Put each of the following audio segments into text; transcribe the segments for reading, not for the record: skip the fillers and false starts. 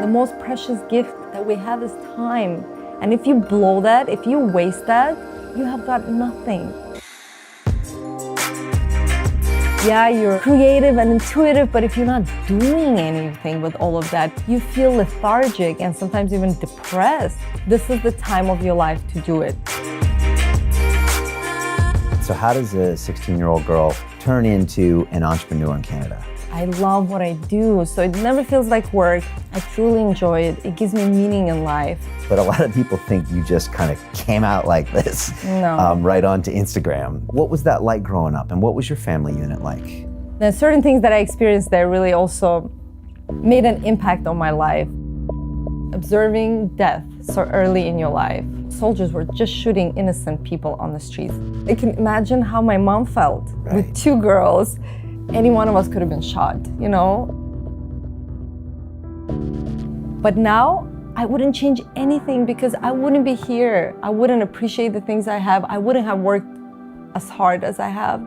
The most precious gift that we have is time. And if you blow that, if you waste that, you have got nothing. Yeah, you're creative and intuitive, but if you're not doing anything with all of that, you feel lethargic and sometimes even depressed. This is the time of your life to do it. So how does a 16-year-old girl turn into an entrepreneur in Canada? I love what I do, so it never feels like work. I truly enjoy it. It gives me meaning in life. But a lot of people think you just kind of came out like this, right onto Instagram. What was that like growing up, and what was your family unit like? There's certain things that I experienced there really also made an impact on my life. Observing death so early in your life. Soldiers were just shooting innocent people on the streets. I can imagine how my mom felt with two girls. Any one of us could have been shot, you know? But now, I wouldn't change anything because I wouldn't be here. I wouldn't appreciate the things I have. I wouldn't have worked as hard as I have.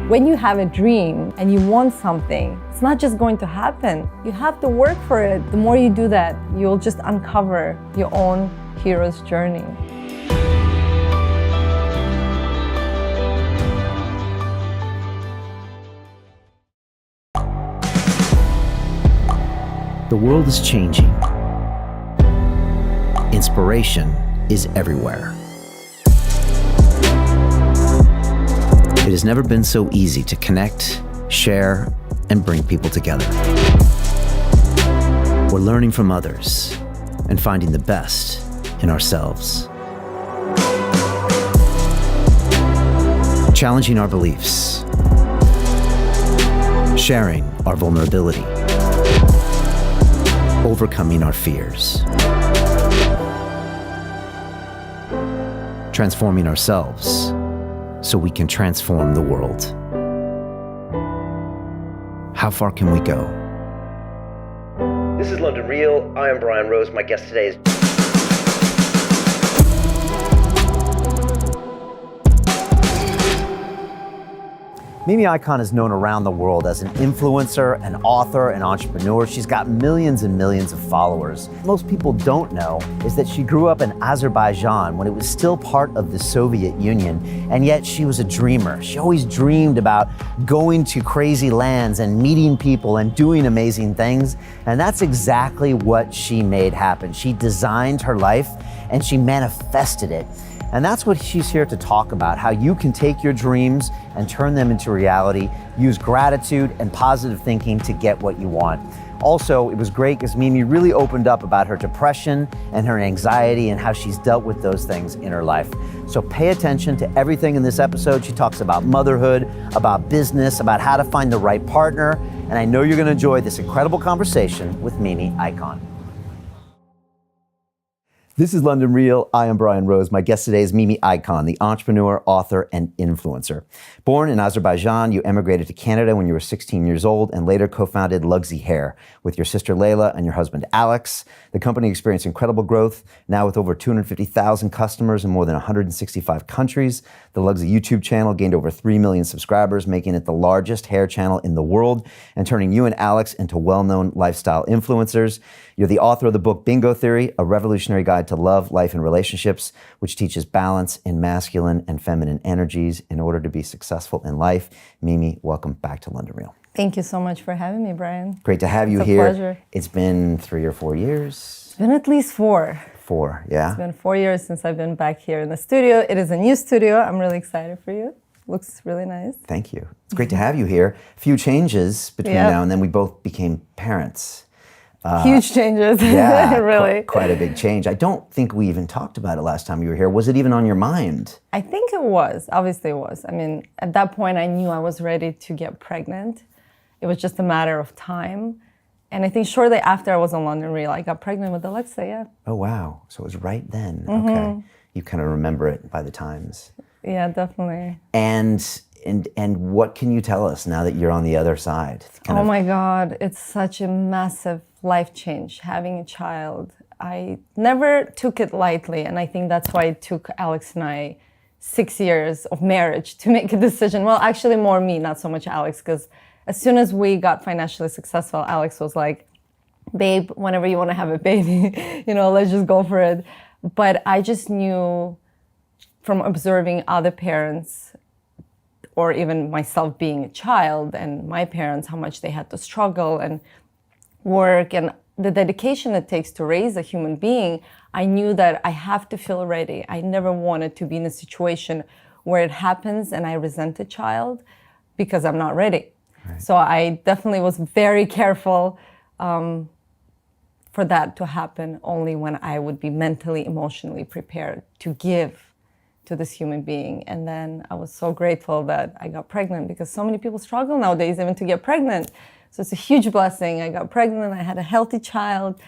When you have a dream and you want something, it's not just going to happen. You have to work for it. The more you do that, you'll just uncover your own hero's journey. The world is changing. Inspiration is everywhere. It has never been so easy to connect, share, and bring people together. We're learning from others and finding the best in ourselves. Challenging our beliefs. Sharing our vulnerability. Overcoming our fears. Transforming ourselves so we can transform the world. How far can we go? This is London Real. I am Brian Rose. My guest today is Mimi IKONN is known around the world as an influencer, an author, an entrepreneur. She's got millions and millions of followers. Most people don't know is that she grew up in Azerbaijan when it was still part of the Soviet Union, and yet she was a dreamer. She always dreamed about going to crazy lands and meeting people and doing amazing things, and that's exactly what she made happen. She designed her life and she manifested it. And that's what she's here to talk about, how you can take your dreams and turn them into reality, use gratitude and positive thinking to get what you want. Also, it was great because Mimi really opened up about her depression and her anxiety and how she's dealt with those things in her life. So pay attention to everything in this episode. She talks about motherhood, about business, about how to find the right partner. And I know you're gonna enjoy this incredible conversation with Mimi IKONN. This is London Real. I am Brian Rose. My guest today is Mimi IKONN, the entrepreneur, author, and influencer. Born in Azerbaijan, you emigrated to Canada when you were 16 years old and later co-founded Luxy Hair with your sister Layla and your husband Alex. The company experienced incredible growth, now with over 250,000 customers in more than 165 countries. The Luxy YouTube channel gained over 3 million subscribers, making it the largest hair channel in the world and turning you and Alex into well-known lifestyle influencers. You're the author of the book Bingo Theory, a revolutionary guide to love, life, and relationships, which teaches balance in masculine and feminine energies in order to be successful in life. Mimi, welcome back to London Real. Thank you so much for having me, Brian. Great to have you It's a here. pleasure. It's been 3 or 4 years. It's been at least 4. 4, yeah? It's been 4 years since I've been back here in the studio. It is a new studio. I'm really excited for you. Looks really nice. Thank you. It's great to have you here. A few changes between now and then. We both became parents. Huge changes, Yeah, really. Quite a big change. I don't think we even talked about it last time you were here. Was it even on your mind? I think it was. Obviously it was. I mean, at that point I knew I was ready to get pregnant. It was just a matter of time. And I think shortly after I was on London Real, I got pregnant with Alexa, yeah. Oh, wow. So it was right then. Okay. You kind of remember it by the times. Yeah, definitely. And what can you tell us now that you're on the other side? Oh my God, it's such a massive life change, having a child. I never took it lightly, and I think that's why it took Alex and I 6 years of marriage to make a decision. Well, actually more me, not so much Alex, because as soon as we got financially successful, Alex was like, babe, whenever you want to have a baby, let's just go for it. But I just knew from observing other parents, or even myself being a child and my parents, how much they had to struggle and work and the dedication it takes to raise a human being. I knew that I have to feel ready. I never wanted to be in a situation where it happens and I resent a child because I'm not ready. Right. So I definitely was very careful for that to happen only when I would be mentally, emotionally prepared to give to this human being. And then I was so grateful that I got pregnant, because so many people struggle nowadays even to get pregnant. So it's a huge blessing. I got pregnant, I had a healthy child,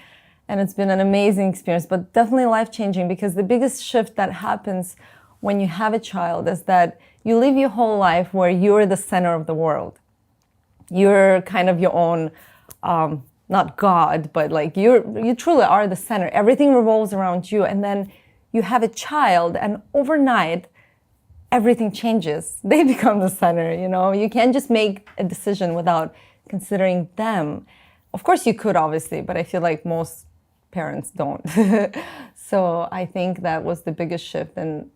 and it's been an amazing experience, but definitely life-changing, because the biggest shift that happens when you have a child is that you live your whole life where you're the center of the world. You're kind of your own, not God, but like you truly are the center. Everything revolves around you. And then you have a child, and overnight, everything changes. They become the center, You can't just make a decision without considering them. Of course you could, obviously, but I feel like most parents don't. So I think that was the biggest shift, in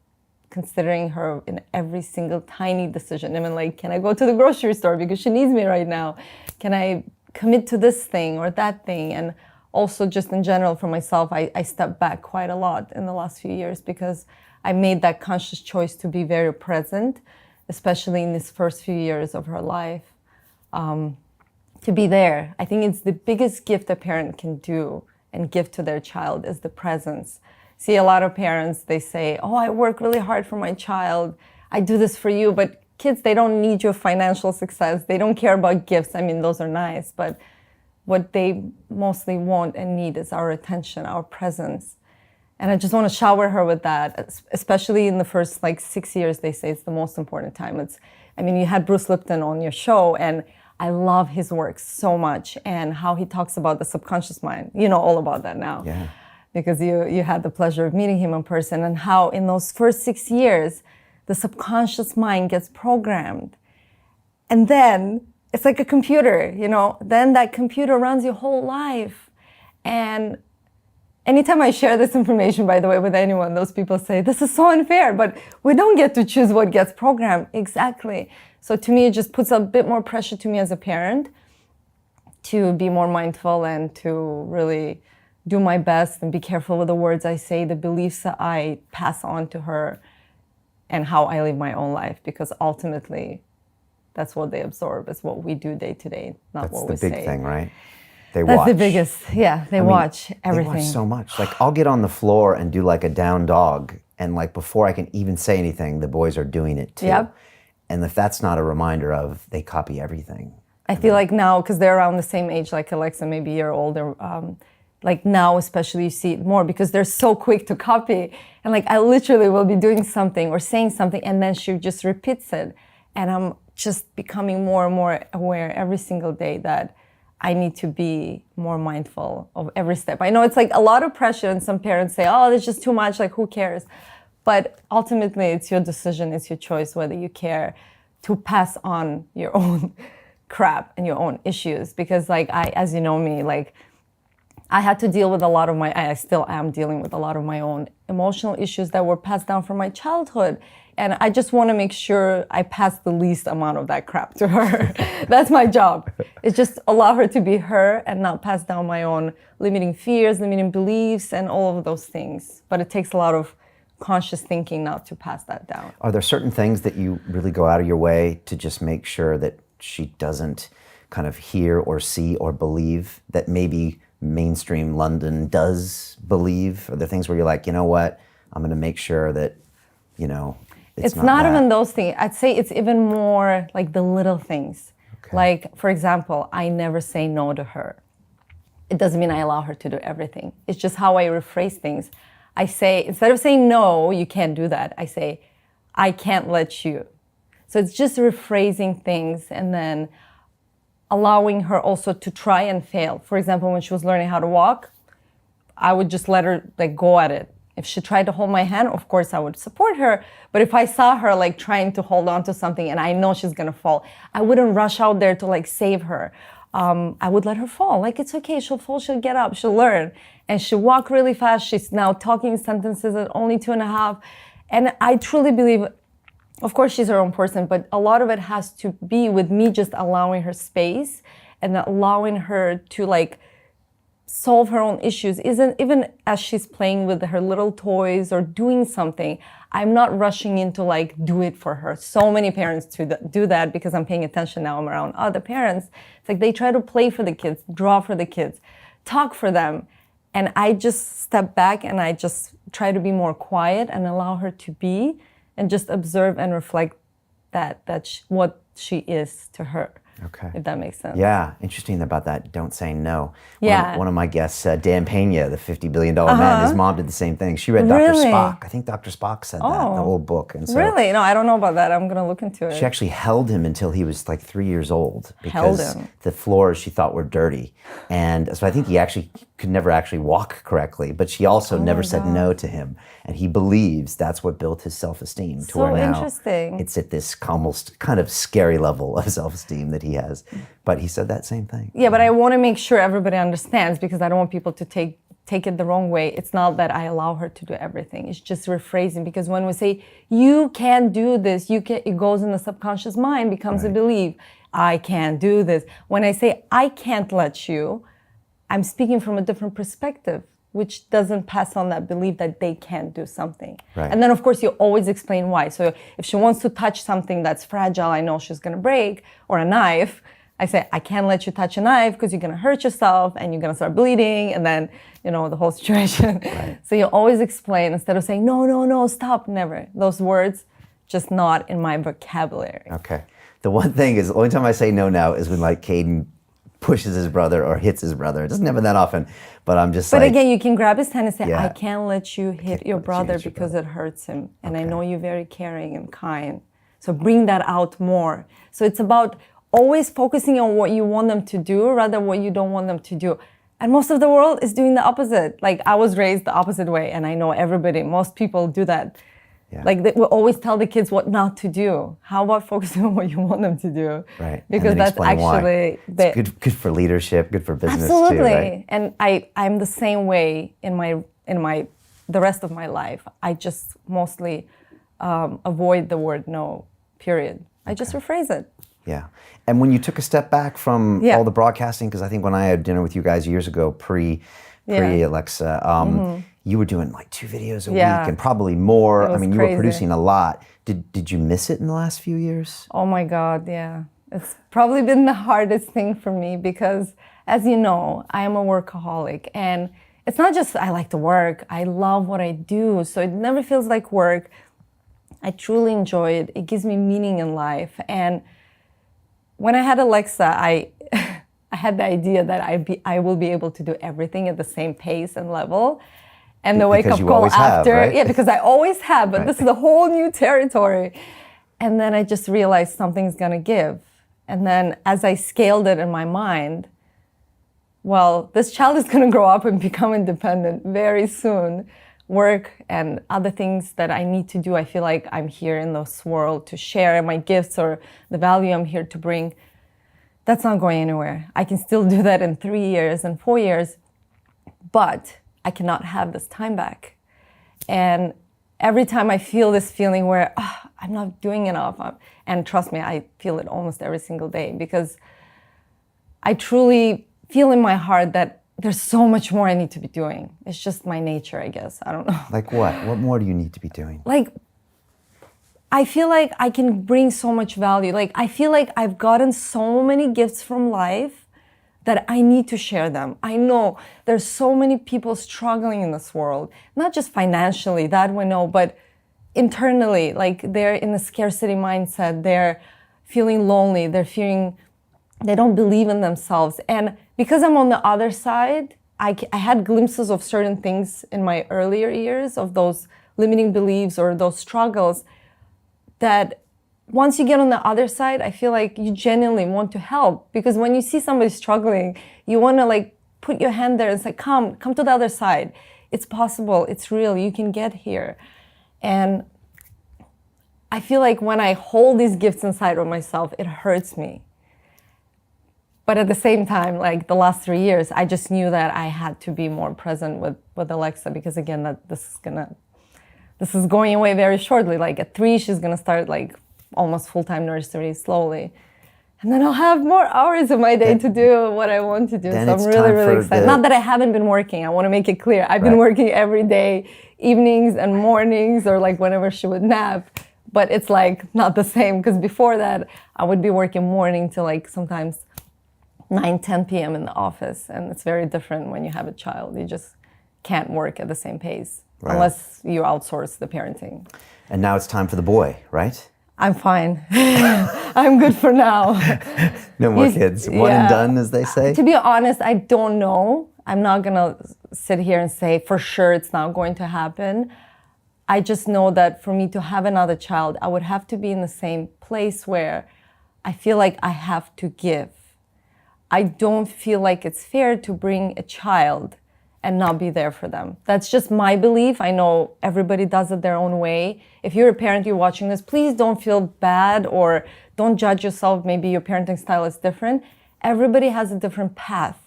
considering her in every single tiny decision. I mean, like, can I go to the grocery store because she needs me right now? Can I commit to this thing or that thing? And also just in general for myself, I stepped back quite a lot in the last few years, because I made that conscious choice to be very present, especially in these first few years of her life, to be there. I think it's the biggest gift a parent can do and give to their child is the presence. See, a lot of parents, they say, oh, I work really hard for my child. I do this for you. But kids, they don't need your financial success. They don't care about gifts. I mean, those are nice. But what they mostly want and need is our attention, our presence. And I just want to shower her with that, especially in the first 6 years. They say it's the most important time. You had Bruce Lipton on your show, and I love his work so much, and how he talks about the subconscious mind. You know all about that now. Yeah. Because you had the pleasure of meeting him in person, and how in those first 6 years, the subconscious mind gets programmed. And then it's like a computer, then that computer runs your whole life. And anytime I share this information, by the way, with anyone, those people say, this is so unfair, but we don't get to choose what gets programmed. Exactly. So to me, it just puts a bit more pressure to me as a parent to be more mindful and to really do my best and be careful with the words I say, the beliefs that I pass on to her, and how I live my own life, because ultimately that's what they absorb, is what we do day to day, not what we say. That's the big thing, right? They watch. That's the biggest, yeah, they watch everything. They watch so much. I'll get on the floor and do a down dog, and before I can even say anything, the boys are doing it too. Yep. And if that's not a reminder of, they copy everything. I feel like now, because they're around the same age, like Alexa, maybe a year older, now especially you see it more, because they're so quick to copy. And I literally will be doing something or saying something, and then she just repeats it. And I'm just becoming more and more aware every single day that I need to be more mindful of every step. I know it's a lot of pressure, and some parents say, oh, it's just too much, who cares? But ultimately, it's your decision, it's your choice whether you care to pass on your own crap and your own issues. Because as you know me, I had to deal with I still am dealing with a lot of my own emotional issues that were passed down from my childhood. And I just want to make sure I pass the least amount of that crap to her. That's my job. It's just allow her to be her and not pass down my own limiting fears, limiting beliefs, and all of those things. But it takes a lot of conscious thinking not to pass that down. Are there certain things that you really go out of your way to just make sure that she doesn't kind of hear or see or believe that maybe mainstream London does believe? Are there things where you're like, you know what, I'm going to make sure that, it's not even those things. I'd say it's even more the little things. Okay. For example, I never say no to her. It doesn't mean I allow her to do everything. It's just how I rephrase things. I say, instead of saying, no, you can't do that, I say, I can't let you. So it's just rephrasing things, and then allowing her also to try and fail. For example, when she was learning how to walk, I would just let her go at it. If she tried to hold my hand, of course I would support her. But if I saw her trying to hold on to something and I know she's gonna fall, I wouldn't rush out there to save her. I would let her fall. Like, it's okay, she'll fall, she'll get up, she'll learn. And she'll walk really fast. She's now talking sentences at only 2.5. And I truly believe, of course, she's her own person, but a lot of it has to be with me just allowing her space and allowing her to like solve her own issues. Even as she's playing with her little toys or doing something, I'm not rushing in to like do it for her. So many parents do that because I'm paying attention now. I'm around other parents. It's like they try to play for the kids, draw for the kids, talk for them. And I just step back and I just try to be more quiet and allow her to be and just observe and reflect what she is to her. Okay. If that makes sense. Yeah, interesting about that. Don't say no. Yeah. One of my guests, Dan Pena, the $50 billion man, his mom did the same thing. She read Dr. Really? Spock. I think Dr. Spock said that in the whole book. And so really? No, I don't know about that. I'm going to look into it. she actually held him until he was like 3 years old Held because him. the floors she thought were dirty. And so I think he actually could never actually walk correctly, but she also never said no to him. And he believes that's what built his self-esteem to where now interesting. it's at this almost kind of scary level of self-esteem that he has. But he said that same thing. Yeah, but I want to make sure everybody understands because I don't want people to take it the wrong way. It's not that I allow her to do everything. It's just rephrasing, because when we say, you can't do this, it goes in the subconscious mind, becomes a belief. I can't do this. When I say, I can't let you, I'm speaking from a different perspective, which doesn't pass on that belief that they can't do something. Right. And then, of course, you always explain why. So if she wants to touch something that's fragile, I know she's going to break, or a knife, I say, I can't let you touch a knife because you're going to hurt yourself and you're going to start bleeding, and then, the whole situation. Right. So you always explain instead of saying, no, stop, never. Those words, just not in my vocabulary. Okay. The one thing is, the only time I say no now is when like Caden pushes his brother or hits his brother. It doesn't happen that often, but I'm just But again, you can grab his hand and say, Yeah. I can't let you hit your brother because it hurts him. And I know you're very caring and kind. So bring that out more. So it's about always focusing on what you want them to do rather than what you don't want them to do. And most of the world is doing the opposite. Like, I was raised the opposite way, and I know most people do that. Yeah. Like, we always tell the kids what not to do. How about focusing on what you want them to do? Right. Because that's actually it's good for leadership, good for business absolutely. too, right? And I'm the same way in the rest of my life. I just mostly avoid the word no, period. I just rephrase it. Yeah. And when you took a step back from all the broadcasting, because I think when I had dinner with you guys years ago, pre Alexa, you were doing like 2 videos a week and probably more. I mean, you were producing a lot. Did you miss it in the last few years? Oh my God, yeah. It's probably been the hardest thing for me because, as you know, I am a workaholic. And it's not just I like to work. I love what I do. So it never feels like work. I truly enjoy it. It gives me meaning in life. And when I had Alexa, I had the idea that I will be able to do everything at the same pace and level. And the wake-up call after, right? Yeah, because I always have, but this is a whole new territory. And then I just realized something's gonna give. And then as I scaled it in my mind, well, this child is gonna grow up and become independent very soon. Work and other things that I need to do. I feel like I'm here in this world to share my gifts or the value I'm here to bring. That's not going anywhere. I can still do that in 3 years and 4 years, but I cannot have this time back. And every time I feel this feeling where I'm not doing enough, and trust me, I feel it almost every single day because I truly feel in my heart that there's so much more I need to be doing. It's just my nature, I guess. I don't know. Like what? What more do you need to be doing? Like, I feel like I can bring so much value. Like, I feel like I've gotten so many gifts from life that I need to share them. I know there's so many people struggling in this world, not just financially, that we know, but internally, like they're in a scarcity mindset, they're feeling lonely, they don't believe in themselves. And because I'm on the other side, I had glimpses of certain things in my earlier years of those limiting beliefs or those struggles that once you get on the other side, I feel like you genuinely want to help. Because when you see somebody struggling, you want to like put your hand there and say, come to the other side. It's possible, it's real, you can get here. And I feel like when I hold these gifts inside of myself, it hurts me. But at the same time, like the last 3 years, I just knew that I had to be more present with Alexa, because again, this is going away very shortly. Like at 3, she's gonna start like almost full-time nursery slowly. And then I'll have more hours of my day to do what I want to do. So I'm really, really excited. Not that I haven't been working. I want to make it clear. I've been working every day, evenings and mornings, or like whenever she would nap. But it's like not the same, because before that, I would be working morning till like sometimes 9, 10 p.m. in the office. And it's very different when you have a child. You just can't work at the same pace unless you outsource the parenting. And now it's time for the boy, right? I'm fine. I'm good for now. No more kids. One and done, as they say. To be honest, I don't know. I'm not gonna sit here and say for sure it's not going to happen. I just know that for me to have another child, I would have to be in the same place where I feel like I have to give. I don't feel like it's fair to bring a child and not be there for them. That's just my belief. I know everybody does it their own way. If you're a parent, you're watching this, please don't feel bad or don't judge yourself. Maybe your parenting style is different. Everybody has a different path.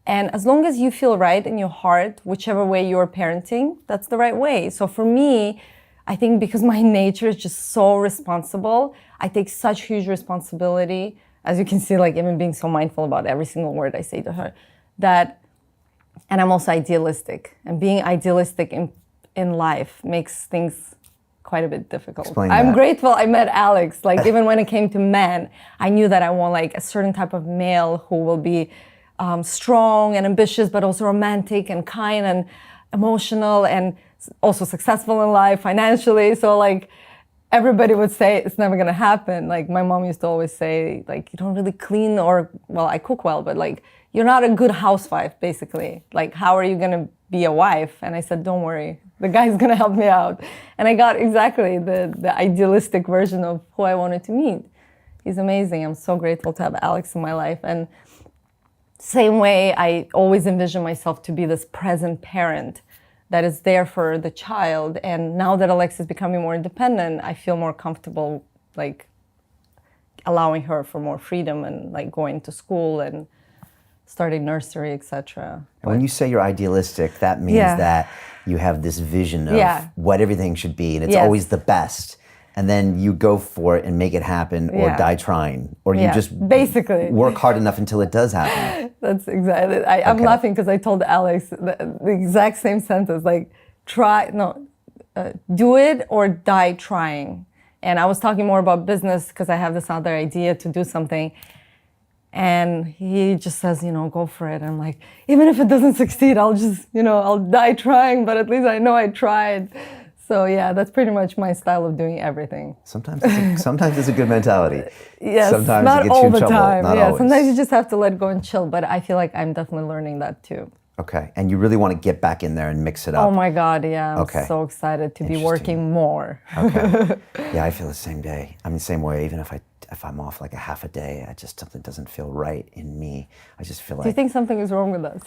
And as long as you feel right in your heart, whichever way you're parenting, that's the right way. So for me, I think because my nature is just so responsible, I take such huge responsibility. As you can see, like even being so mindful about every single word I say to her, and I'm also idealistic. And being idealistic in life makes things quite a bit difficult. Explain that. I'm grateful I met Alex. Like even when it came to men, I knew that I want like a certain type of male who will be strong and ambitious, but also romantic and kind and emotional and also successful in life financially. So like everybody would say it's never gonna happen. Like my mom used to always say, like, you don't really clean well, I cook well, but like, you're not a good housewife, basically. Like, how are you gonna be a wife? And I said, don't worry, the guy's gonna help me out. And I got exactly the idealistic version of who I wanted to meet. He's amazing. I'm so grateful to have Alex in my life. And same way, I always envision myself to be this present parent that is there for the child. And now that Alex is becoming more independent, I feel more comfortable, like, allowing her for more freedom and like going to school and starting nursery, etc. And when you say you're idealistic, that means that you have this vision of what everything should be, and it's always the best. And then you go for it and make it happen, or die trying, or you just basically work hard enough until it does happen. That's exactly. I'm laughing because I told Alex the exact same sentence, like, do it or die trying. And I was talking more about business because I have this other idea to do something. And he just says, go for it. I'm like, even if it doesn't succeed, I'll just, I'll die trying, but at least I know I tried. So yeah, that's pretty much my style of doing everything. Sometimes it's a good mentality. Yes, sometimes not it gets all you in the trouble. time. Not yeah, always. sometimes you just have to let go and chill. But I feel like I'm definitely learning that too. Okay, and you really want to get back in there and mix it up. Oh my God, yeah, I'm so excited to be working more. Okay, yeah, I feel the same day. I'm the same way. Even if I'm off like a half a day, something doesn't feel right in me. I just feel like. Do you think something is wrong with us?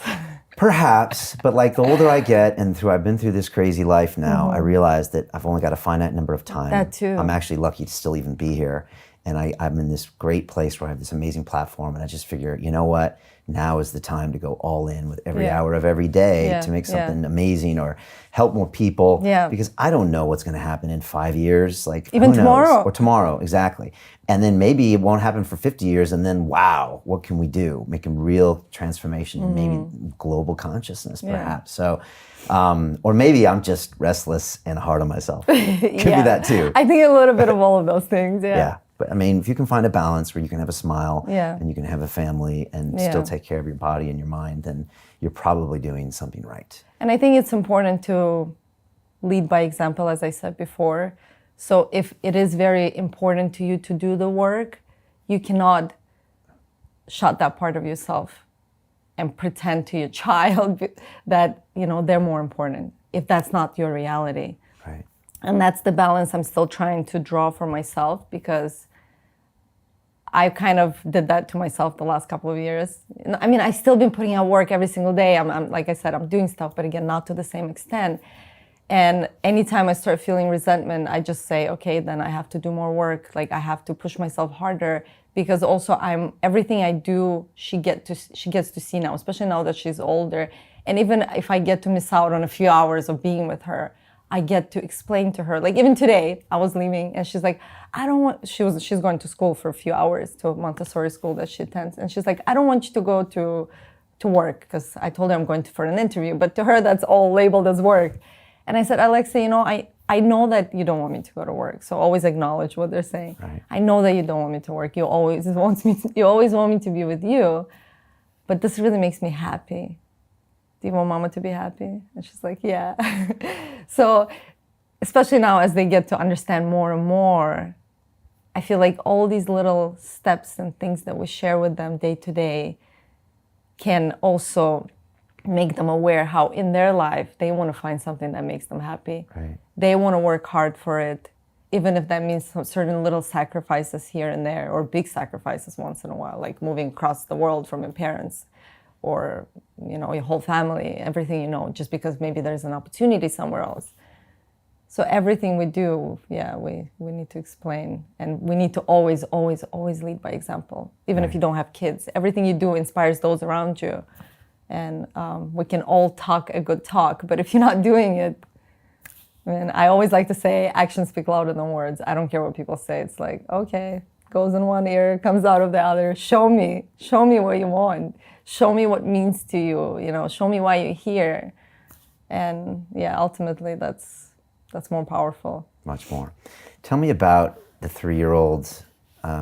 Perhaps, but like the older I get, and I've been through this crazy life now, I realize that I've only got a finite number of time. That too. I'm actually lucky to still even be here, and I'm in this great place where I have this amazing platform, and I just figure, you know what? Now is the time to go all in with every hour of every day to make something amazing or help more people. Yeah. Because I don't know what's going to happen in 5 years. Like even tomorrow. Or tomorrow, exactly. And then maybe it won't happen for 50 years, and then wow, what can we do? Making real transformation, maybe global consciousness, perhaps. So, or maybe I'm just restless and hard on myself. Could be that too. I think a little bit of all of those things. Yeah. But I mean, if you can find a balance where you can have a smile and you can have a family and still take care of your body and your mind, then you're probably doing something right. And I think it's important to lead by example, as I said before. So if it is very important to you to do the work, you cannot shut that part of yourself and pretend to your child that, they're more important, if that's not your reality. Right. And that's the balance I'm still trying to draw for myself, because I kind of did that to myself the last couple of years. I mean, I still been putting out work every single day. I'm like I said, I'm doing stuff, but again, not to the same extent. And anytime I start feeling resentment, I just say, okay, then I have to do more work. Like I have to push myself harder because also everything I do, she gets to see now, especially now that she's older. And even if I get to miss out on a few hours of being with her, I get to explain to her. Like even today, I was leaving and she's like, I don't want, she's going to school for a few hours, to a Montessori school that she attends. And she's like, I don't want you to go to work, because I told her I'm going for an interview, but to her, that's all labeled as work. And I said, Alexa, I know that you don't want me to go to work, so always acknowledge what they're saying. Right. I know that you don't want me to work. You always want me to be with you, but this really makes me happy. Do you want mama to be happy? And she's like, yeah. So, especially now as they get to understand more and more, I feel like all these little steps and things that we share with them day to day can also make them aware how in their life they want to find something that makes them happy. Right. They want to work hard for it, even if that means some certain little sacrifices here and there, or big sacrifices once in a while, like moving across the world from your parents, or your whole family, everything, just because maybe there's an opportunity somewhere else. So everything we do, we need to explain, and we need to always, always, always lead by example. Even if you don't have kids, everything you do inspires those around you. And we can all talk a good talk, but if you're not doing it, I always like to say, actions speak louder than words. I don't care what people say. It's like, okay, goes in one ear, comes out of the other. Show me what you want. Show me what means to you. Show me why you're here. And ultimately, that's more powerful. Much more. Tell me about the 3-year-old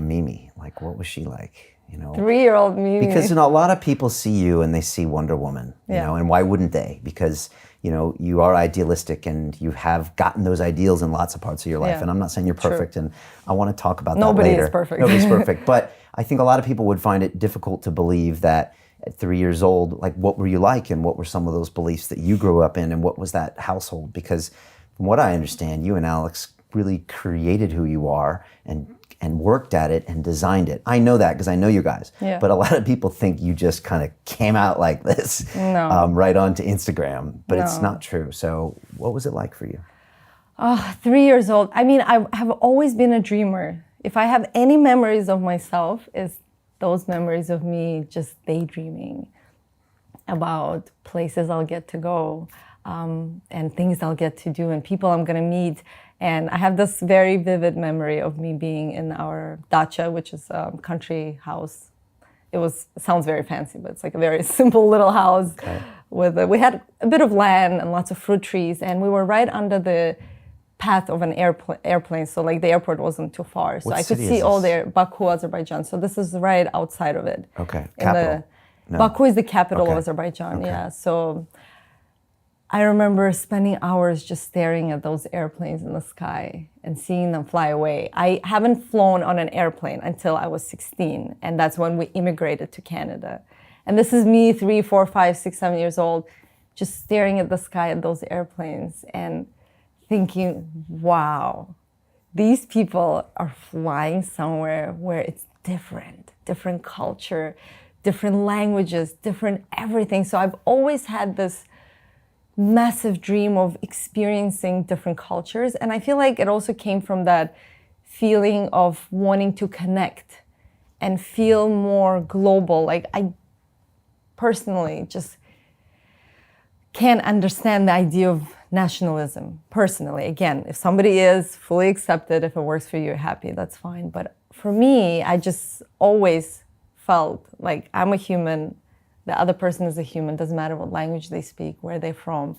Mimi. Like, what was she like? 3-year-old Mimi. Because a lot of people see you and they see Wonder Woman, and why wouldn't they? Because you are idealistic and you have gotten those ideals in lots of parts of your life. And I'm not saying you're perfect, and I want to talk about that later. Nobody is perfect. Nobody's perfect. But I think a lot of people would find it difficult to believe that at 3 years old, like, what were you like, and what were some of those beliefs that you grew up in, and what was that household? Because from what I understand, you and Alex really created who you are and worked at it and designed it. I know that because I know you guys. Yeah. But a lot of people think you just kind of came out like this right onto Instagram. But it's not true. So what was it like for you? 3 years old. I have always been a dreamer. If I have any memories of myself, it's those memories of me just daydreaming about places I'll get to go, and things I'll get to do, and people I'm going to meet. And I have this very vivid memory of me being in our dacha, which is a country house. It sounds very fancy, but it's like a very simple little house. Okay. We had a bit of land and lots of fruit trees, and we were right under the path of an airplane. So like the airport wasn't too far. So I could see all there, Baku, Azerbaijan. So this is right outside of it. Okay, capital. Baku is the capital of Azerbaijan, yeah. So I remember spending hours just staring at those airplanes in the sky and seeing them fly away. I haven't flown on an airplane until I was 16, and that's when we immigrated to Canada. And this is me, 3, 4, 5, 6, 7 years old, just staring at the sky at those airplanes and thinking, wow, these people are flying somewhere where it's different culture, different languages, different everything. So I've always had this massive dream of experiencing different cultures. And I feel like it also came from that feeling of wanting to connect and feel more global. Like I personally just can't understand the idea of nationalism, personally. Again, if somebody is fully accepted, if it works for you, you're happy, that's fine. But for me, I just always felt like I'm a human, the other person is a human, doesn't matter what language they speak, where they're from.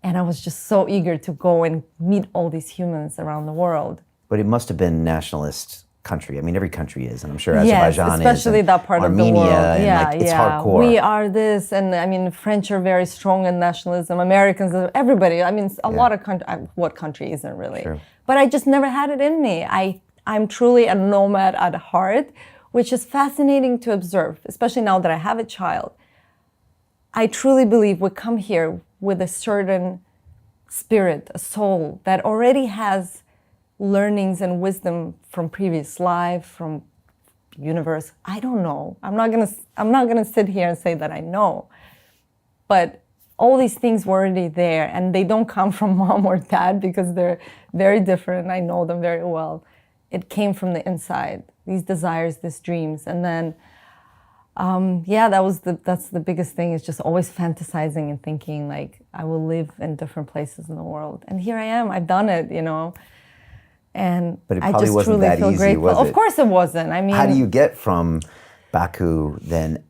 And I was just so eager to go and meet all these humans around the world. But it must have been nationalist country. I mean, every country is, and I'm sure Azerbaijan is. Yes, especially that part Armenia, of the world. And it's hardcore. We are this, and I mean, French are very strong in nationalism. Americans, everybody. I mean, a lot of countries. What country isn't really? True. But I just never had it in me. I'm truly a nomad at heart, which is fascinating to observe, especially now that I have a child. I truly believe we come here with a certain spirit, a soul that already has learnings and wisdom from previous life, from universe. I don't know. I'm not gonna sit here and say that I know. But all these things were already there, and they don't come from mom or dad because they're very different. I know them very well. it came from the inside, these desires, these dreams. And then, yeah, that's the biggest thing, is just always fantasizing and thinking like I will live in different places in the world. And here I am, I've done it, you know. And but it I probably just wasn't truly that feel easy, grateful. was it? Of course it wasn't. I mean, how do you get from Baku then?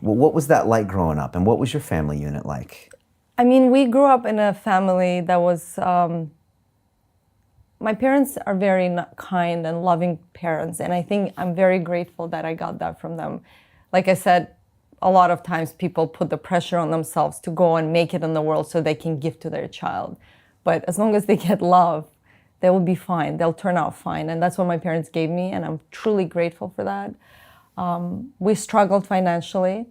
What was that like growing up, and what was your family unit like? I mean, we grew up in a family that was, my parents are very kind and loving parents. And I think I'm very grateful that I got that from them. Like I said, a lot of times people put the pressure on themselves to go and make it in the world so they can give to their child. But as long as they get love, they will be fine. They'll turn out fine. And that's what my parents gave me. And I'm truly grateful for that. We struggled financially.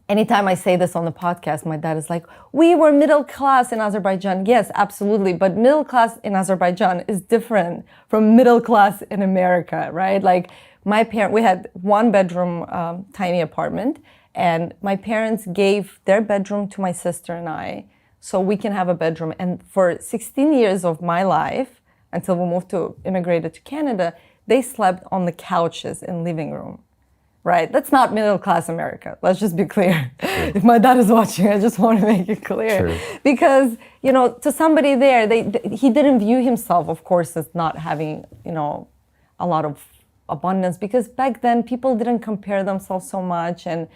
Anytime I say this on the podcast, my dad is like, we were middle class in Azerbaijan. Yes, absolutely. But middle class in Azerbaijan is different from middle class in America, right? Like we had one bedroom, tiny apartment, and my parents gave their bedroom to my sister and I so we can have a bedroom. And for 16 years of my life, until we immigrated to Canada, they slept on the couches in living room. Right, that's not middle class America. Let's just be clear. Sure. If my dad is watching, I just want to make it clear. Sure. Because, you know, to somebody there, he didn't view himself, of course, as not having, you know, a lot of abundance, because back then people didn't compare themselves so much, and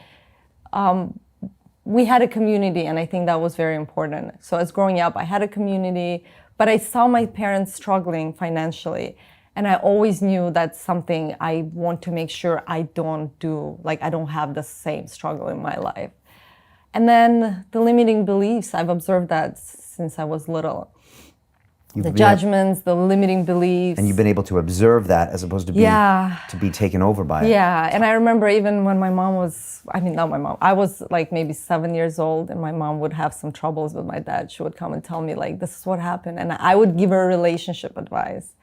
we had a community, and I think that was very important. So as growing up, I had a community, but I saw my parents struggling financially. And I always knew that's something I want to make sure I don't do, like I don't have the same struggle in my life. And then the limiting beliefs, I've observed that since I was little. The judgments, the limiting beliefs. And you've been able to observe that as opposed to be taken over by it. Yeah, and I remember even when my mom was, I mean, not my mom, I was like maybe 7 years old, and my mom would have some troubles with my dad. She would come and tell me like, this is what happened. And I would give her relationship advice.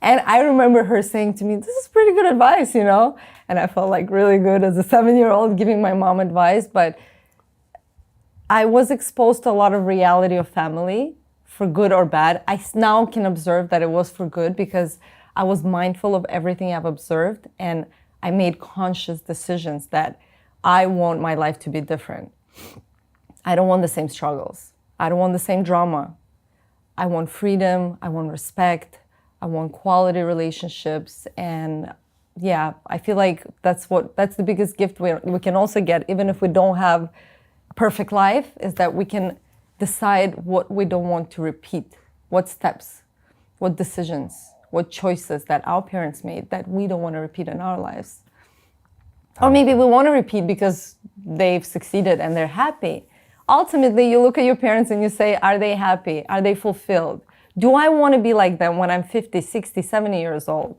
And I remember her saying to me, this is pretty good advice, you know? And I felt like really good as a 7-year-old giving my mom advice. But I was exposed to a lot of reality of family, for good or bad. I now can observe that it was for good, because I was mindful of everything I've observed. And I made conscious decisions that I want my life to be different. I don't want the same struggles. I don't want the same drama. I want freedom. I want respect. I want quality relationships. And yeah, I feel like that's the biggest gift we can also get, even if we don't have a perfect life, is that we can decide what we don't want to repeat, what steps, what decisions, what choices that our parents made that we don't want to repeat in our lives. Or maybe we want to repeat because they've succeeded and they're happy. Ultimately, you look at your parents and you say, are they happy? Are they fulfilled? Do I want to be like them when I'm 50, 60, 70 years old?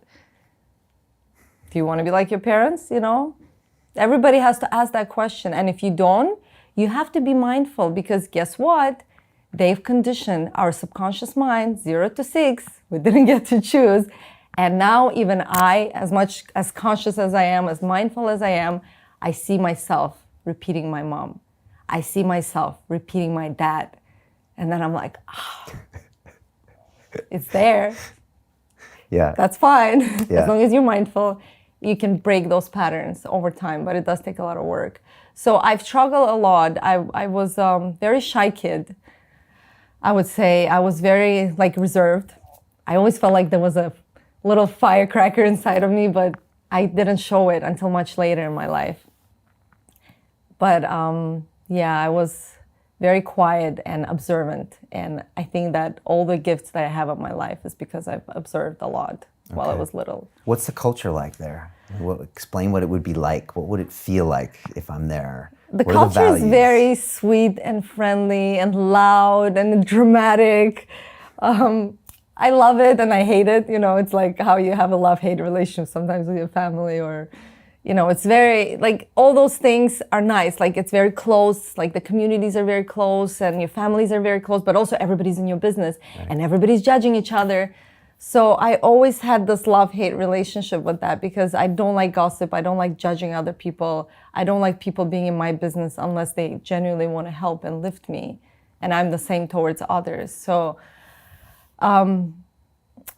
Do you want to be like your parents, you know? Everybody has to ask that question. And if you don't, you have to be mindful, because guess what? They've conditioned our subconscious mind 0 to 6. We didn't get to choose. And now even I, as much as conscious as I am, as mindful as I am, I see myself repeating my mom. I see myself repeating my dad. And then I'm like, it's there. Yeah. That's fine. Yeah. As long as you're mindful, you can break those patterns over time, but it does take a lot of work. So I've struggled a lot. I was a very shy kid. I would say I was very reserved. I always felt like there was a little firecracker inside of me, but I didn't show it until much later in my life. But yeah, I was very quiet and observant. And I think that all the gifts that I have in my life is because I've observed a lot while I was little. What's the culture like there? Explain what it would be like. What would it feel like if I'm there? The culture is very sweet and friendly and loud and dramatic. I love it and I hate it. You know, it's like how you have a love-hate relationship sometimes with your family, or, you know, it's very, all those things are nice. It's very close, the communities are very close and your families are very close, but also everybody's in your business and everybody's judging each other. So I always had this love-hate relationship with that, because I don't like gossip. I don't like judging other people. I don't like people being in my business unless they genuinely want to help and lift me. And I'm the same towards others. So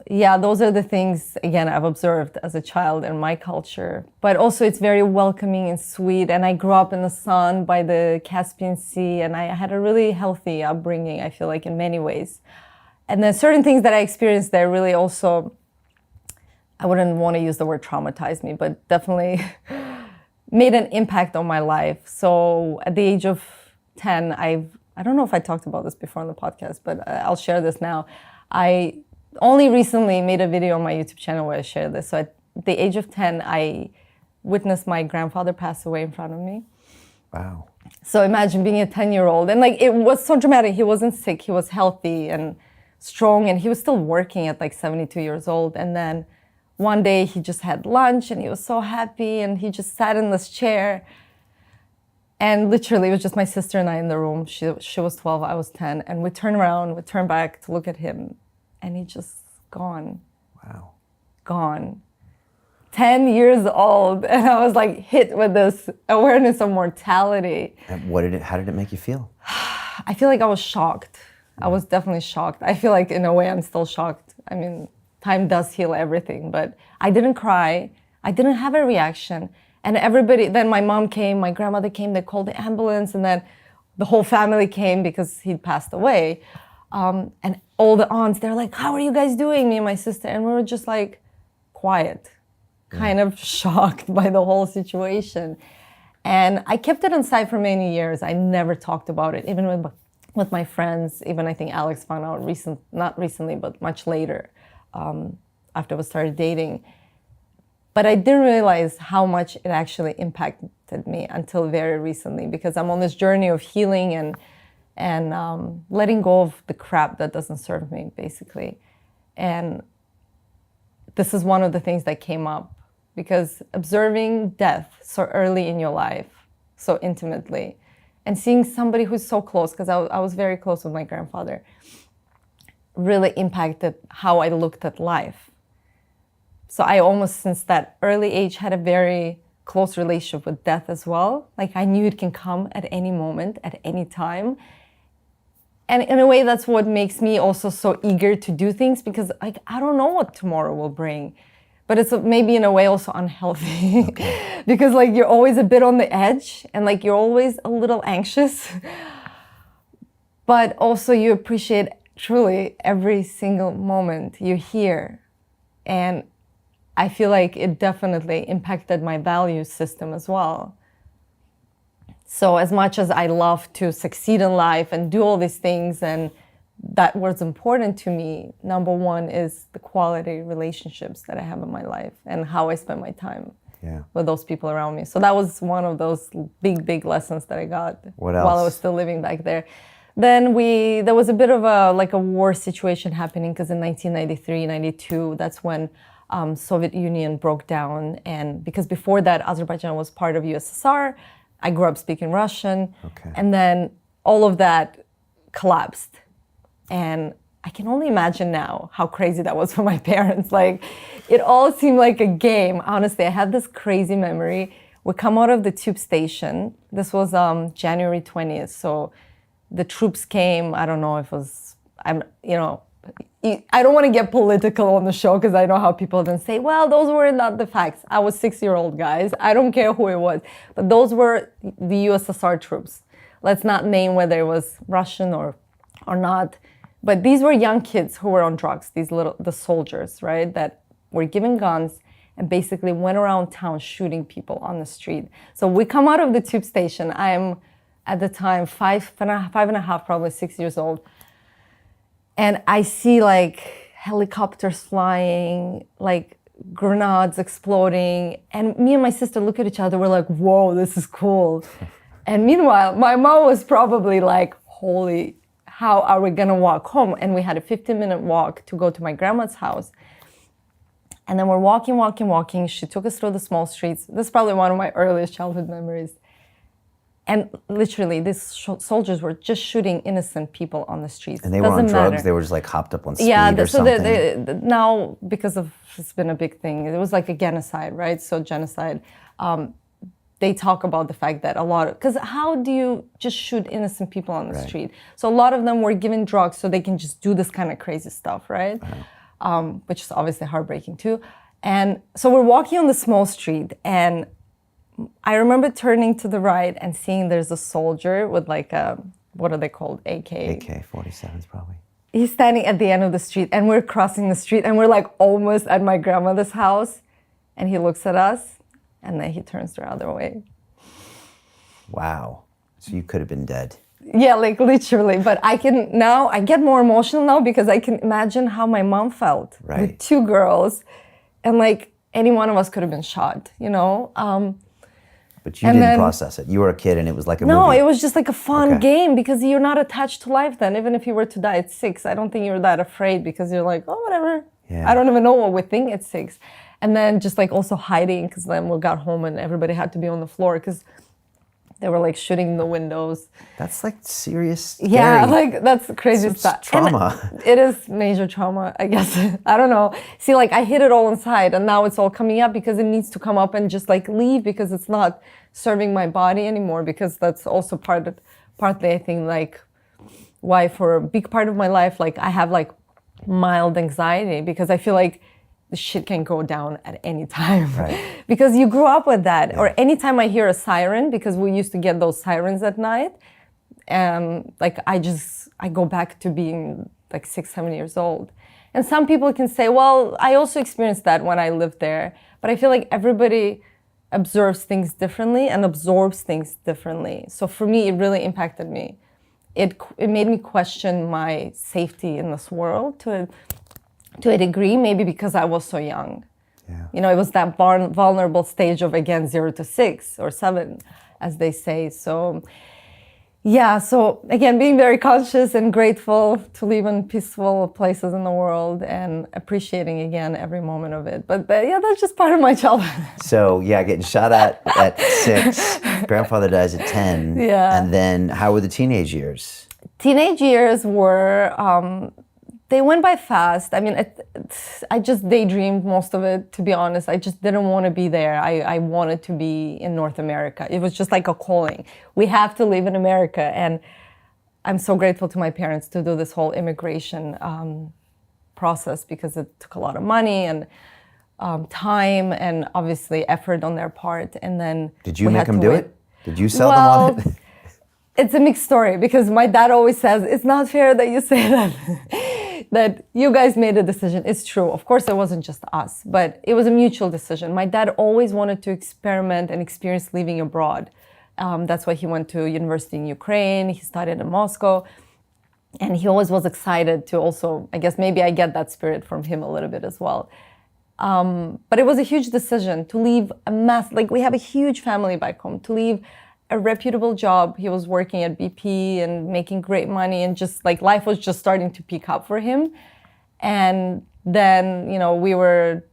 Yeah, those are the things, again, I've observed as a child in my culture. But also it's very welcoming and sweet. And I grew up in the sun by the Caspian Sea, and I had a really healthy upbringing, I feel like, in many ways. And then certain things that I experienced there really also, I wouldn't want to use the word traumatized me, but definitely made an impact on my life. So at the age of 10, I don't know if I talked about this before on the podcast, but I'll share this now. I only recently made a video on my YouTube channel where I share this. So at the age of 10, I witnessed my grandfather pass away in front of me. Wow. So imagine being a 10-year-old. And like, it was so dramatic. He wasn't sick. He was healthy and strong. And he was still working at like 72 years old. And then one day he just had lunch and he was so happy. And he just sat in this chair. And literally, it was just my sister and I in the room. She was 12, I was 10. And we turned around, we turned back to look at him. And he just gone. Wow. Gone. 10 years old. And I was like hit with this awareness of mortality. And how did it make you feel? I feel like I was shocked. I was definitely shocked. I feel like in a way I'm still shocked. I mean, time does heal everything, but I didn't cry. I didn't have a reaction. And everybody, then my mom came, my grandmother came, they called the ambulance, and then the whole family came because he'd passed away. And all the aunts, they're like, how are you guys doing, me and my sister? And we were just like quiet, kind of shocked by the whole situation. And I kept it inside for many years. I never talked about it, even with my friends. Even I think Alex found out not recently, but much later, after we started dating. But I didn't realize how much it actually impacted me until very recently, because I'm on this journey of healing and letting go of the crap that doesn't serve me, basically. And this is one of the things that came up, because observing death so early in your life, so intimately, and seeing somebody who's so close, because I was very close with my grandfather, really impacted how I looked at life. So I almost, since that early age, had a very close relationship with death as well. Like, I knew it can come at any moment, at any time. And in a way, that's what makes me also so eager to do things, because like, I don't know what tomorrow will bring. But it's maybe in a way also unhealthy, okay. Because like, you're always a bit on the edge and like, you're always a little anxious. But also you appreciate truly every single moment you're here. And I feel like it definitely impacted my value system as well. So as much as I love to succeed in life and do all these things, and that was important to me, number one is the quality relationships that I have in my life and how I spend my time with those people around me. So that was one of those big lessons that I got while I was still living back there. Then there was a bit of a war situation happening, because in 1993, 92, that's when Soviet Union broke down. And because before that, Azerbaijan was part of USSR. I grew up speaking Russian. Okay. And then all of that collapsed. And I can only imagine now how crazy that was for my parents. Like, it all seemed like a game. Honestly, I had this crazy memory. We come out of the tube station. This was January 20th. So the troops came. I don't know if it was, I don't want to get political on the show, because I know how people then say, well, those were not the facts. I was 6-year-old, guys. I don't care who it was. But those were the USSR troops. Let's not name whether it was Russian or not. But these were young kids who were on drugs, the soldiers, right, that were given guns and basically went around town shooting people on the street. So we come out of the tube station. I'm at the time five and a half, probably 6 years old. And I see like helicopters flying, like grenades exploding. And me and my sister look at each other. We're like, whoa, this is cool. And meanwhile, my mom was probably like, holy, how are we gonna walk home? And we had a 15-minute walk to go to my grandma's house. And then we're walking. She took us through the small streets. This is probably one of my earliest childhood memories. And literally, these soldiers were just shooting innocent people on the streets. And they were on drugs? They were just like hopped up on speed or something? Yeah, now, because of, it's been a big thing, it was like a genocide, right? So genocide, they talk about the fact that because how do you just shoot innocent people on the street? So a lot of them were given drugs so they can just do this kind of crazy stuff, right? which is obviously heartbreaking too. And so we're walking on the small street, and I remember turning to the right and seeing there's a soldier with like a, what are they called? AK-47s probably. He's standing at the end of the street, and we're crossing the street, and we're like almost at my grandmother's house. And he looks at us, and then he turns the other way. Wow. So you could have been dead. Yeah, like literally. But I get more emotional now because I can imagine how my mom felt with 2 girls, and like any one of us could have been shot, you know? But you didn't process it. You were a kid and it was like a movie. No, it was just like a fun game because you're not attached to life then. Even if you were to die at 6, I don't think you were that afraid because you're like, oh, whatever. Yeah. I don't even know what we think at 6. And then just like also hiding because then we got home and everybody had to be on the floor because they were like shooting in the windows. That's like serious. Yeah, like that's crazy stuff. Trauma. And it is major trauma, I guess. I don't know. See, like I hid it all inside and now it's all coming up because it needs to come up and just like leave because it's not serving my body anymore, because that's also partly I think like why for a big part of my life, like I have like mild anxiety because I feel like the shit can go down at any time because you grew up with that. Or anytime I hear a siren, because we used to get those sirens at night, like I go back to being like 6, 7 years old. And some people can say, well, I also experienced that when I lived there, but I feel like everybody observes things differently and absorbs things differently. So for me, it really impacted me. It made me question my safety in this world to a degree, maybe because I was so young. Yeah. You know, it was that vulnerable stage of, again, 0 to 6 or 7, as they say. So, yeah, so again, being very conscious and grateful to live in peaceful places in the world and appreciating, again, every moment of it. But yeah, that's just part of my childhood. So, yeah, getting shot at 6, grandfather dies at 10. Yeah. And then how were the teenage years? Teenage years were... they went by fast. I mean, I just daydreamed most of it, to be honest. I just didn't want to be there. I wanted to be in North America. It was just like a calling. We have to live in America. And I'm so grateful to my parents to do this whole immigration process because it took a lot of money and time and obviously effort on their part. And then did you make them do it? Did you sell them on it? It's a mixed story because my dad always says, it's not fair that you say that. That you guys made a decision. It's true. Of course, it wasn't just us, but it was a mutual decision. My dad always wanted to experiment and experience living abroad. That's why he went to university in Ukraine. He studied in Moscow. And he always was excited to also, I guess maybe I get that spirit from him a little bit as well. But it was a huge decision to leave like we have a huge family back home, to leave a reputable job. He was working at BP and making great money, and just like life was just starting to pick up for him. And then, you know, we were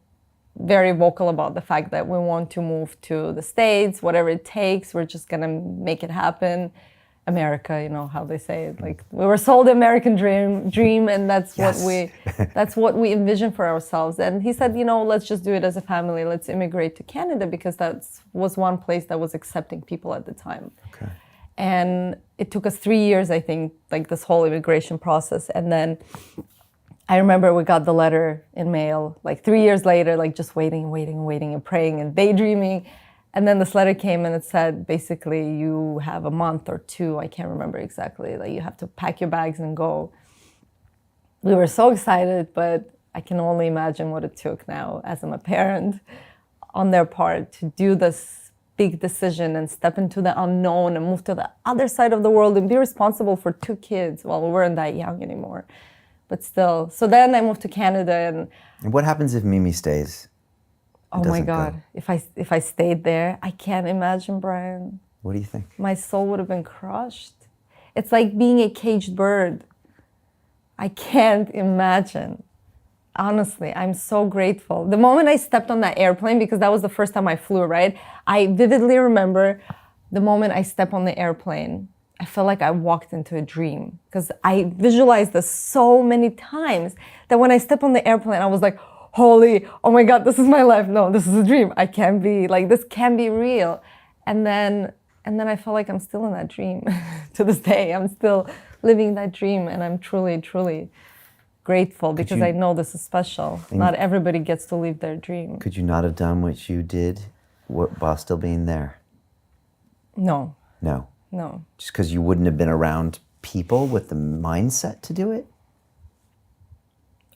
very vocal about the fact that we want to move to the States, whatever it takes, we're just gonna make it happen. America, you know how they say it, like we were sold the American dream, and that's what we envisioned for ourselves. And he said, you know, let's just do it as a family. Let's immigrate to Canada because that was one place that was accepting people at the time. Okay. And it took us 3 years, I think, like this whole immigration process. And then I remember we got the letter in mail, like 3 years later, like just waiting and praying and daydreaming. And then this letter came and it said, basically, you have a month or 2, I can't remember exactly, like you have to pack your bags and go. We were so excited, but I can only imagine what it took now as I'm a parent on their part to do this big decision and step into the unknown and move to the other side of the world and be responsible for 2 kids. Well, we weren't that young anymore, but still. So then I moved to Canada. And what happens if Mimi stays? Oh my God, if I stayed there, I can't imagine, Brian. What do you think? My soul would have been crushed. It's like being a caged bird. I can't imagine. Honestly, I'm so grateful. The moment I stepped on that airplane, because that was the first time I flew, right? I vividly remember the moment I stepped on the airplane, I felt like I walked into a dream because I visualized this so many times that when I stepped on the airplane, I was like, holy, oh my God, this is my life. No, this is a dream. I can't be, like, this can be real. And then I felt like I'm still in that dream to this day. I'm still living that dream, and I'm truly, truly grateful because I know this is special. Not everybody gets to live their dream. Could you not have done what you did while still being there? No. No. No. Just because you wouldn't have been around people with the mindset to do it?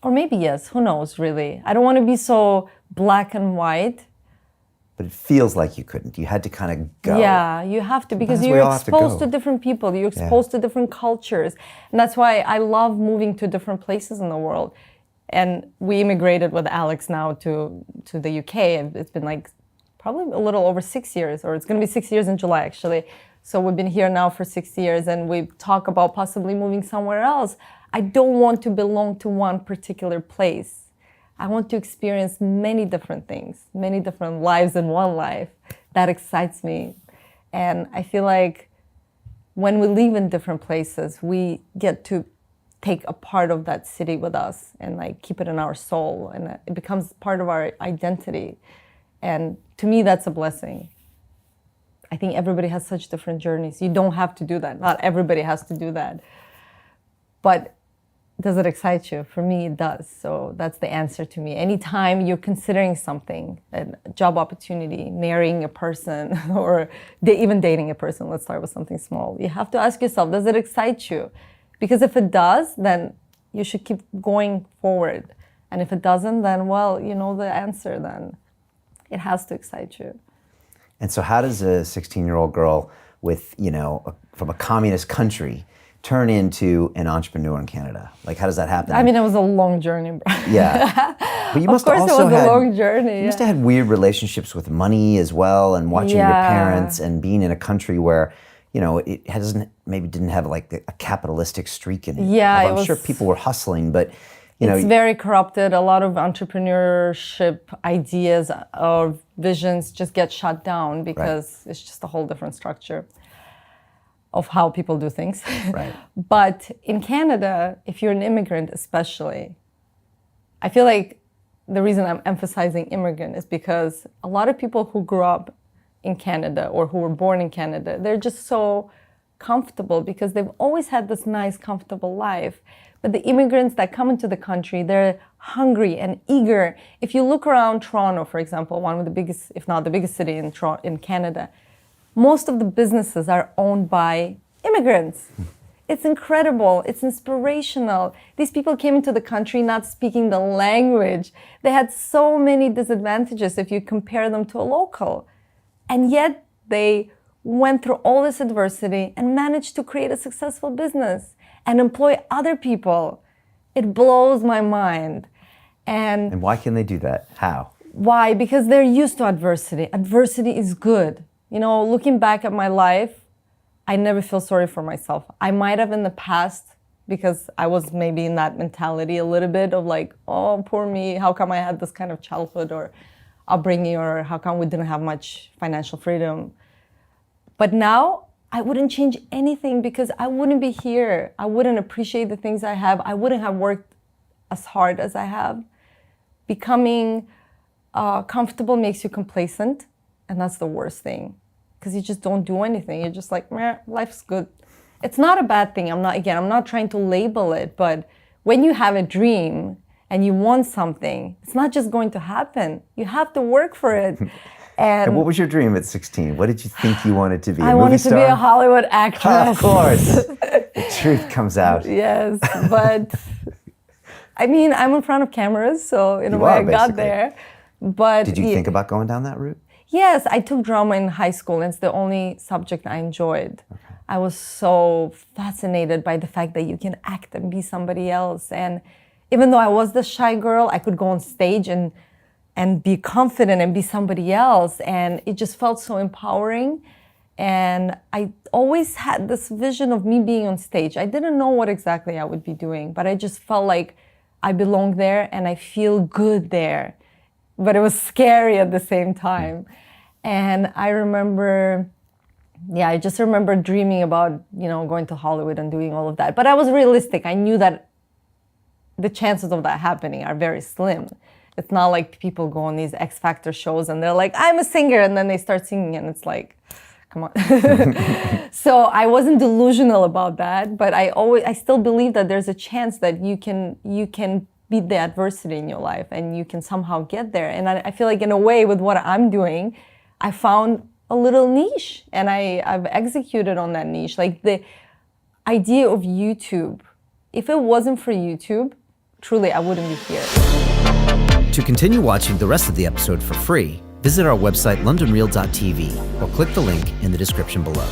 Or maybe yes, who knows really. I don't want to be so black and white. But it feels like you couldn't. You had to kind of go. Yeah, you have to because Sometimes we you're all have to exposed go. to different people. You're exposed to different cultures. And that's why I love moving to different places in the world. And we immigrated with Alex now to the UK. It's been like probably a little over 6 years, or it's going to be 6 years in July actually. So we've been here now for 6 years and we talk about possibly moving somewhere else. I don't want to belong to one particular place. I want to experience many different things, many different lives in one life. That excites me. And I feel like when we live in different places, we get to take a part of that city with us and like keep it in our soul, and it becomes part of our identity. And to me, that's a blessing. I think everybody has such different journeys. You don't have to do that. Not everybody has to do that. But does it excite you? For me, it does. So that's the answer to me. Anytime you're considering something, a job opportunity, marrying a person, or even dating a person, let's start with something small, you have to ask yourself, does it excite you? Because if it does, then you should keep going forward. And if it doesn't, then, well, you know the answer then. It has to excite you. And so how does a 16-year-old girl with, from a communist country turn into an entrepreneur in Canada? Like, how does that happen? I mean, it was a long journey, bro. Yeah. But you must of course have also it was a long journey. You must have had weird relationships with money as well, and watching your parents and being in a country where, it didn't have like a capitalistic streak in it. Yeah, I'm sure people were hustling, but it's very corrupted. A lot of entrepreneurship ideas or visions just get shut down because it's just a whole different structure of how people do things. Right. But in Canada, if you're an immigrant especially, I feel like the reason I'm emphasizing immigrant is because a lot of people who grew up in Canada or who were born in Canada, they're just so comfortable because they've always had this nice, comfortable life. But the immigrants that come into the country, they're hungry and eager. If you look around Toronto, for example, one of the biggest, if not the biggest city in Canada, most of the businesses are owned by immigrants. It's incredible. It's inspirational. These people came into the country not speaking the language. They had so many disadvantages if you compare them to a local. And yet they went through all this adversity and managed to create a successful business and employ other people. It blows my mind. And why can they do that? How? Why? Because they're used to adversity. Adversity is good. Looking back at my life, I never feel sorry for myself. I might have in the past because I was maybe in that mentality a little bit of like, oh, poor me, how come I had this kind of childhood or upbringing, or how come we didn't have much financial freedom. But now I wouldn't change anything because I wouldn't be here. I wouldn't appreciate the things I have. I wouldn't have worked as hard as I have. Becoming comfortable makes you complacent, and that's the worst thing. Because you just don't do anything. You're just like, meh, life's good. It's not a bad thing. I'm not trying to label it, but when you have a dream and you want something, it's not just going to happen. You have to work for it. And what was your dream at 16? What did you think you wanted to be? I wanted to be a Hollywood actress. Of course. The truth comes out. Yes, but I'm in front of cameras, so in a way I got there. But did you think about going down that route? Yes, I took drama in high school, and it's the only subject I enjoyed. Okay. I was so fascinated by the fact that you can act and be somebody else. And even though I was the shy girl, I could go on stage and be confident and be somebody else. And it just felt so empowering. And I always had this vision of me being on stage. I didn't know what exactly I would be doing, but I just felt like I belong there and I feel good there. But it was scary at the same time. And I remember, I just remember dreaming about, going to Hollywood and doing all of that. But I was realistic. I knew that the chances of that happening are very slim. It's not like people go on these X Factor shows and they're like, I'm a singer, and then they start singing and it's like, Come on. So I wasn't delusional about that, but I still believe that there's a chance that you can beat the adversity in your life and you can somehow get there. And I feel like in a way with what I'm doing, I found a little niche and I've executed on that niche. Like the idea of YouTube, if it wasn't for YouTube, truly I wouldn't be here. To continue watching the rest of the episode for free, visit our website londonreal.tv or click the link in the description below.